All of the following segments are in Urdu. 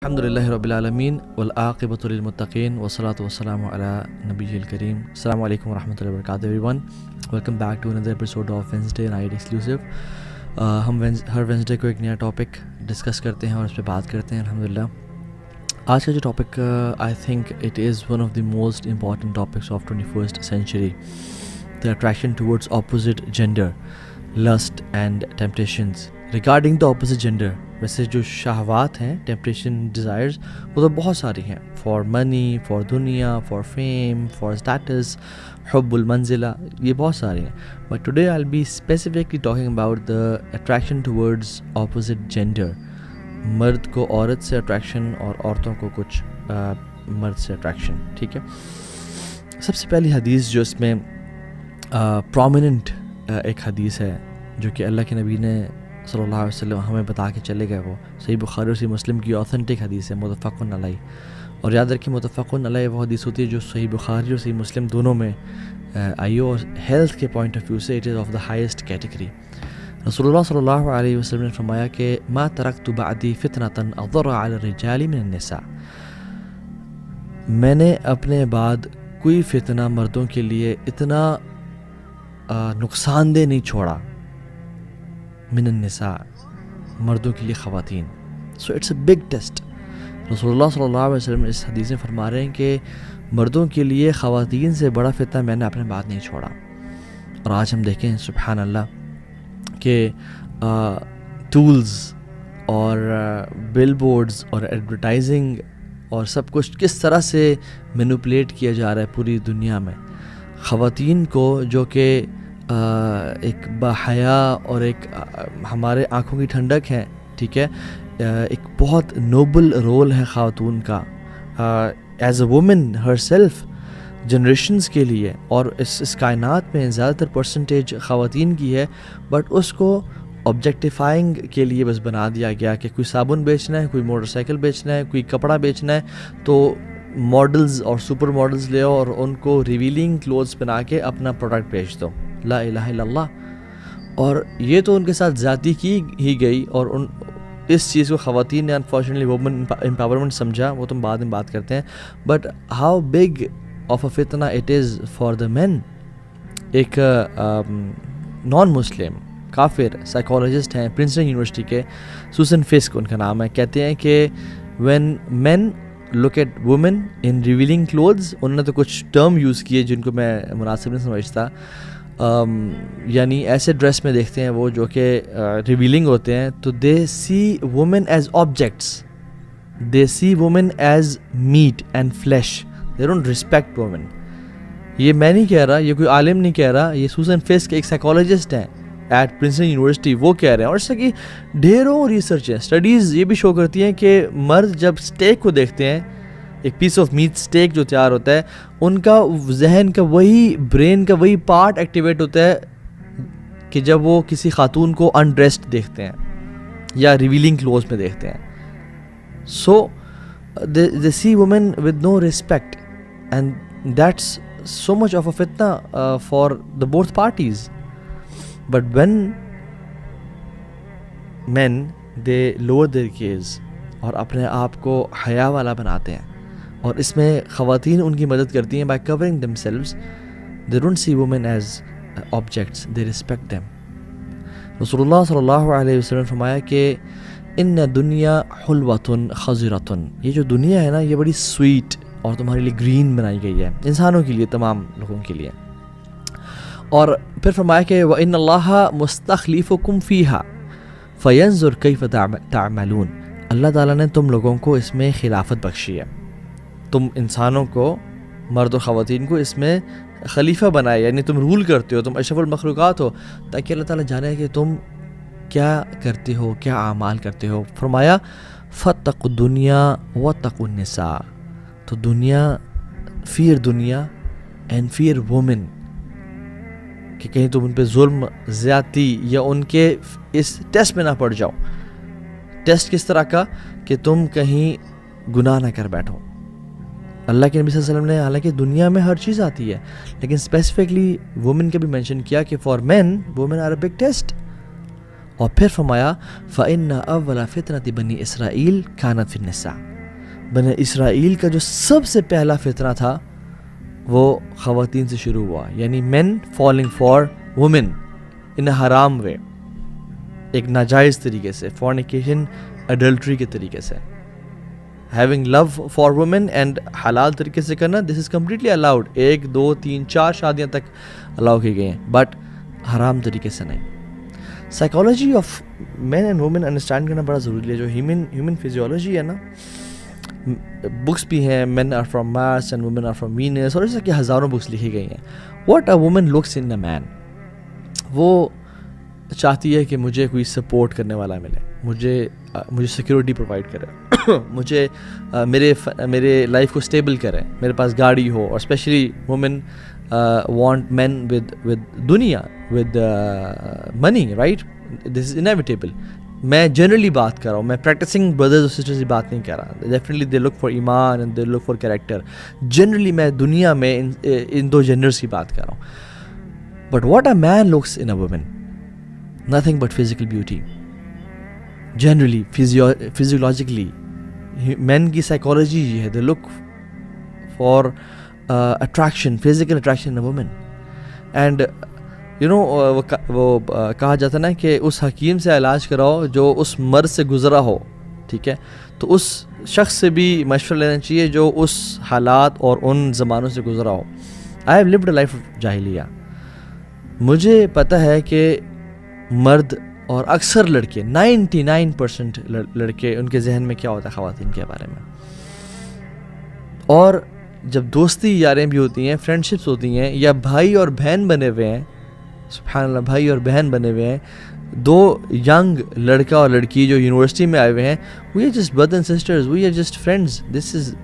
الحمد للہ رب العالمین والعاقبۃ للمتقین والصلاۃ والسلام علی نبی الکریم. السلام علیکم ورحمۃ اللہ وبرکاتہ everyone. Welcome back to another episode of Wednesday night exclusive. ہم ہر وینسڈے کو ایک نیا ٹاپک ڈسکس کرتے ہیں اور اس پہ بات کرتے ہیں. الحمدللہ آج کا جو topic I think it is one of the most important topics of 21st century, the attraction towards opposite gender, lust and temptations. Regarding the opposite gender, ویسے جو شہوات ہیں, ٹیمپٹیشن, ڈیزائرز, وہ تو بہت ساری ہیں. فار منی, فار دنیا, فار فیم, فار اسٹیٹس, حب المنزلہ, یہ بہت ساری ہیں. But today I will be specifically talking about the attraction towards opposite gender. مرد کو عورت سے اٹریکشن اور عورتوں کو کچھ مرد سے اٹریکشن. ٹھیک ہے, سب سے پہلی حدیث جو اس میں پرومیننٹ ایک حدیث ہے جو کہ اللہ کے نبی نے صلی اللہ علیہ وسلم ہمیں بتا کے چلے گئے, وہ صحیح بخاری اور صحیح مسلم کی اوتھینٹک حدیث ہے, متفق علیہ. اور یاد رکھیں متفق علیہ وہ حدیث ہوتی ہے جو صحیح بخاری اور صحیح مسلم دونوں میں آئی ہو, اور ہیلتھ کے پوائنٹ آف ویو سے it is of the highest category. رسول اللہ صلی اللہ علیہ وسلم نے فرمایا کہ ما ترکت بعدی فتنة اضر علی الرجال من النساء. میں نے اپنے بعد کوئی فتنہ مردوں کے لیے اتنا نقصان دہ نہیں چھوڑا, من النساء, مردوں کے لیے خواتین. So it's a big test. رسول اللہ صلی اللہ علیہ وسلم اس حدیث میں فرما رہے ہیں کہ مردوں کے لیے خواتین سے بڑا فتنہ میں نے اپنے بعد نہیں چھوڑا. اور آج ہم دیکھیں سبحان اللہ کہ ٹولز اور بل بورڈز اور ایڈورٹائزنگ اور سب کچھ کس طرح سے مینوپولیٹ کیا جا رہا ہے پوری دنیا میں. خواتین کو جو کہ ایک باحیا اور ایک ہمارے آنکھوں کی ٹھنڈک ہے, ٹھیک ہے, ایک بہت نوبل رول ہے خاتون کا as a woman her self generations کے لیے. اور اس کائنات میں زیادہ تر پرسنٹیج خواتین کی ہے, بٹ اس کو آبجیکٹیفائنگ کے لیے بس بنا دیا گیا کہ کوئی صابن بیچنا ہے, کوئی موٹر سائیکل بیچنا ہے, کوئی کپڑا بیچنا ہے تو ماڈلز اور سپر ماڈلز لے اور ان کو ریویلنگ کلوتھس بنا کے اپنا پروڈکٹ بیچ دو. لا الہ الا اللہ. اور یہ تو ان کے ساتھ زیادتی کی ہی گئی, اور اس چیز کو خواتین نے انفارچونیٹلی وومن امپاورمنٹ سمجھا, وہ تو بعد میں بات کرتے ہیں. بٹ ہاؤ بگ آف اے فتنہ اٹ از فار دا مین. ایک نان مسلم کافر سائیکالوجسٹ ہیں پرنسٹن یونیورسٹی کے, سوسن فسک ان کا نام ہے, کہتے ہیں کہ when men look at women in revealing clothes, انہوں نے تو کچھ ٹرم یوز کیے جن کو میں مناسب نہیں سمجھتا, یعنی ایسے ڈریس میں دیکھتے ہیں وہ جو کہ ریویلنگ ہوتے ہیں, تو they see women as objects, they see women as meat and flesh, they don't respect women. یہ میں نہیں کہہ رہا, یہ کوئی عالم نہیں کہہ رہا, یہ سوسن فسک ایک سائیکالوجسٹ ہیں ایٹ پرنسٹن یونیورسٹی, وہ کہہ رہے ہیں. اور اس کی ڈھیروں ریسرچ ہیں, اسٹڈیز یہ بھی شو کرتی ہیں کہ مرد جب اسٹیک کو دیکھتے ہیں, ایک پیس آف میٹ اسٹیک جو تیار ہوتا ہے, ان کا ذہن کا وہی برین کا وہی پارٹ ایکٹیویٹ ہوتا ہے کہ جب وہ کسی خاتون کو انڈریسڈ دیکھتے ہیں یا ریویلنگ کلوز میں دیکھتے ہیں. So they see women with no respect, and that's so much of a fitna for the both parties. But when men they lower their gaze اور اپنے آپ کو حیا والا بناتے ہیں, اور اس میں خواتین ان کی مدد کرتی ہیں by covering themselves, they don't see women as objects, they respect them. رسول اللہ صلی اللہ علیہ وسلم نے فرمایا کہ ان دنیا حلوۃ خضرۃ, یہ جو دنیا ہے نا یہ بڑی سویٹ اور تمہارے لیے گرین بنائی گئی ہے, انسانوں کے لیے, تمام لوگوں کے لیے. اور پھر فرمایا کہ وَإِنَّ اللَّهَ مُسْتَخْلِفُكُمْ فِيهَا فَيَنْظُرْ كَيْفَ تَعْمَلُونَ. اللہ تعالیٰ نے تم لوگوں کو اس میں خلافت بخشی ہے, تم انسانوں کو, مرد و خواتین کو اس میں خلیفہ بنائے, یعنی تم رول کرتے ہو, تم اشرف المخلوقات ہو, تاکہ اللہ تعالیٰ جانے کہ تم کیا کرتے ہو, کیا اعمال کرتے ہو. فرمایا فَاتَّقُوا الدُّنْيَا وَاتَّقُوا النِّسَاءَ. تو دنیا, فیئر دنیا اینڈ فیئر وومن, کہ کہیں تم ان پہ ظلم, زیادتی یا ان کے اس ٹیسٹ میں نہ پڑ جاؤ. ٹیسٹ کس طرح کا کہ تم کہیں گناہ نہ کر بیٹھو. اللہ کے نبی صلی اللہ علیہ وسلم نے حالانکہ دنیا میں ہر چیز آتی ہے, لیکن اسپیسیفکلی وومن کا بھی مینشن کیا کہ for men women are a big test. اور پھر فرمایا فَإِنَّ أَوَّلَ فِتْنَةِ بَنِي إِسْرَائِيل كَانَتْ فِي النِّسَاءِ. بنی اسرائیل کا جو سب سے پہلا فتنہ تھا وہ خواتین سے شروع ہوا, یعنی مین فالنگ فار وومن ان اے حرام وے, ایک ناجائز طریقے سے, فورنیکیشن اڈلٹری کے طریقے سے. Having love for women and حلال طریقے سے کرنا, دس از کمپلیٹلی الاؤڈ, 1 2 3 4 شادیاں تک الاؤ کی گئی ہیں, بٹ حرام طریقے سے نہیں. Psychology of men and women understand کرنا بڑا ضروری ہے. جو ہیومن فزیولوجی ہے نا, بکس بھی ہیں, men are from Mars and women are from Venus, اور ایسا کہ ہزاروں بکس لکھی گئی ہیں. What a woman looks in a man, وہ چاہتی ہے کہ مجھے کوئی سپورٹ کرنے والا ملے, مجھے سیکیورٹی پرووائڈ کرے, مجھے میرے لائف کو اسٹیبل کرے, میرے پاس گاڑی ہو. اور especially women want men with دنیا, with money, right, this is inevitable. میں جنرلی بات کر رہا ہوں, میں پریکٹسنگ بردرز اور سسٹرز کی بات نہیں کر رہا. ڈیفینیٹلی دے لک فار ایمان and they look for character. Generally میں دنیا میں ان 2 جینڈرز کی بات کر رہا ہوں. But what a man looks in a woman, nothing but physical beauty. Generally, physiologically, men کی psychology یہ ہے, they look for attraction, physical attraction in a woman. And you know, وہ کہا جاتا نا کہ اس حکیم سے علاج کراؤ جو اس مرض سے گزرا ہو, ٹھیک ہے, تو اس شخص سے بھی مشورہ لینا چاہیے جو اس حالات اور ان زمانوں سے گزرا ہو. I have lived a life of جاہلیہ. مجھے پتہ ہے کہ مرد اور اکثر لڑکے 99% لڑکے, ان کے ذہن میں کیا ہوتا ہے خواتین کے بارے میں. اور جب دوستی یاریں بھی ہوتی ہیں, فرینڈشپس ہوتی ہیں, یا بھائی اور بہن بنے ہوئے ہیں, سبحان اللہ, بھائی اور بہن بنے ہوئے ہیں, 2 ینگ لڑکا اور لڑکی جو یونیورسٹی میں آئے ہوئے ہیں, we are just brother and sisters, we are just friends,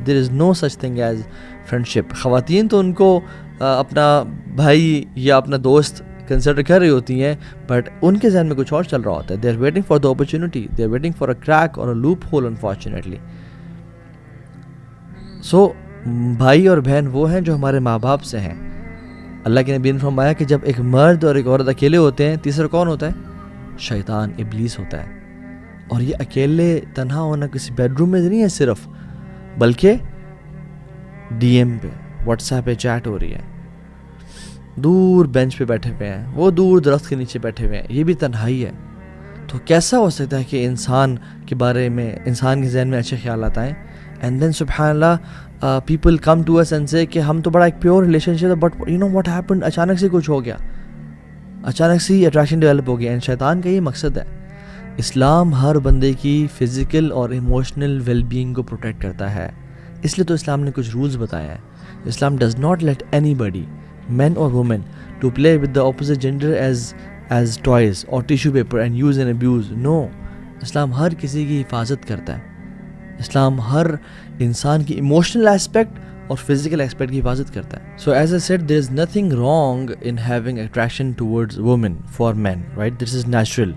there is no such thing as friendship. خواتین تو ان کو اپنا بھائی یا اپنا دوست کنسیڈر کر رہی ہوتی ہیں, بٹ ان کے ذہن میں کچھ اور چل رہا ہوتا ہے. They are waiting for the opportunity, they are waiting for a crack اور a loophole, unfortunately. So بھائی اور بہن وہ ہیں جو ہمارے ماں باپ سے ہیں. اللہ کے نبی نے فرمایا کہ جب ایک مرد اور ایک عورت اکیلے ہوتے ہیں, تیسرا کون ہوتا ہے؟ شیطان, ابلیس ہوتا ہے. اور یہ اکیلے تنہا ہونا کسی بیڈ روم میں نہیں ہے صرف, بلکہ ڈی ایم پہ, واٹس ایپ پہ چیٹ ہو رہی ہے, دور بینچ پہ بیٹھے ہوئے ہیں, وہ دور درخت کے نیچے بیٹھے ہوئے ہیں, یہ بھی تنہائی ہے. تو کیسا ہو سکتا ہے کہ انسان کے بارے میں, انسان کے ذہن میں اچھے خیالات آئیں, اینڈ دین سبحان اللہ people come to us and say کہ ہم تو بڑا ایک pure relationship, but you know what happened, اچانک سے کچھ ہو گیا, اچانک سے اٹریکشن ڈیولپ ہو گیا. اینڈ شیطان کا یہ مقصد ہے. اسلام ہر بندے کی فزیکل اور ایموشنل ویل بینگ کو پروٹیکٹ کرتا ہے, اس لیے تو اسلام نے کچھ رولز بتائے ہیں. Islam does not let anybody, men or women, to play with the opposite gender as toys or tissue paper and use and abuse. No, اسلام ہر کسی کی حفاظت کرتا ہے. اسلام ہر انسان کی ایموشنل ایسپیکٹ اور فزیکل ایسپیکٹ کی حفاظت کرتا ہے. So as I said, there is nothing wrong in having attraction towards women for men, right? This is natural.